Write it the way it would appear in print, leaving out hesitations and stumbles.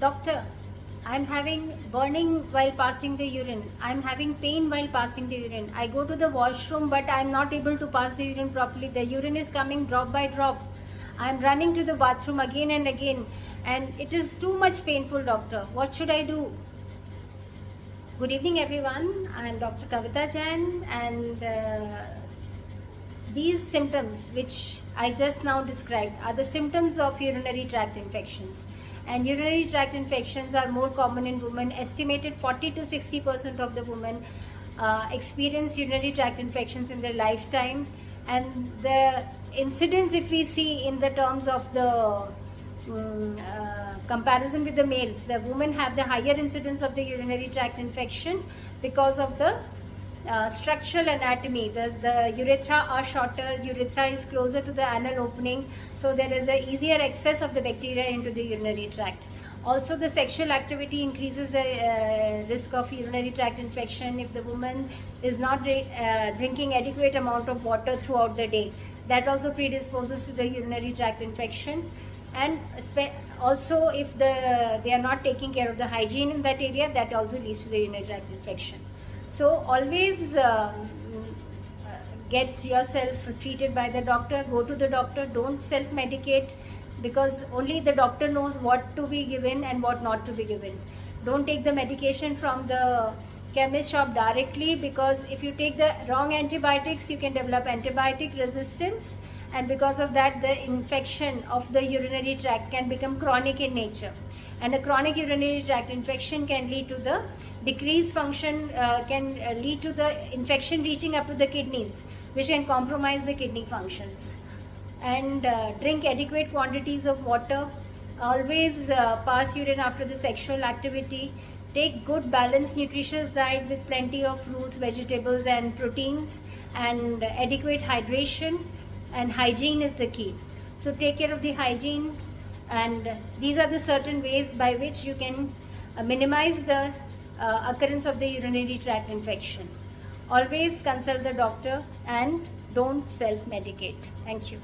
Doctor, I'm having burning while passing the urine. I'm having pain while passing the urine. I go to the washroom, but I'm not able to pass the urine properly. The urine is coming drop by drop. I'm running to the bathroom again and again, and it is too much painful, doctor. What should I do? Good evening, everyone. I'm Dr. Kavita Jain, and these symptoms which I just now described are the symptoms of urinary tract infections. And urinary tract infections are more common in women. Estimated 40 to 60% of the women experience urinary tract infections in their lifetime. And the incidence, if we see in the terms of the comparison with the males, the women have the higher incidence of the urinary tract infection because of the structural anatomy. The urethra are shorter, urethra is closer to the anal opening, so there is a easier access of the bacteria into the urinary tract. Also, the sexual activity increases the risk of urinary tract infection if the woman is not drinking adequate amount of water throughout the day. That also predisposes to the urinary tract infection. And also if they are not taking care of the hygiene in that area, that also leads to the urinary tract infection. So always get yourself treated by the doctor. Go to the doctor. Don't self-medicate, because only the doctor knows what to be given and what not to be given. Don't take the medication from the chemist shop directly, because if you take the wrong antibiotics, you can develop antibiotic resistance, and because of that the infection of the urinary tract can become chronic in nature. And a chronic urinary tract infection can lead to the decreased function, can lead to the infection reaching up to the kidneys, which can compromise the kidney functions. And drink adequate quantities of water. Always pass urine after the sexual activity. Take good balanced nutritious diet with plenty of fruits, vegetables and proteins, and adequate hydration, and hygiene is the key. So take care of the hygiene, and these are the certain ways by which you can minimize the occurrence of the urinary tract infection. Always consult the doctor and don't self-medicate. Thank you.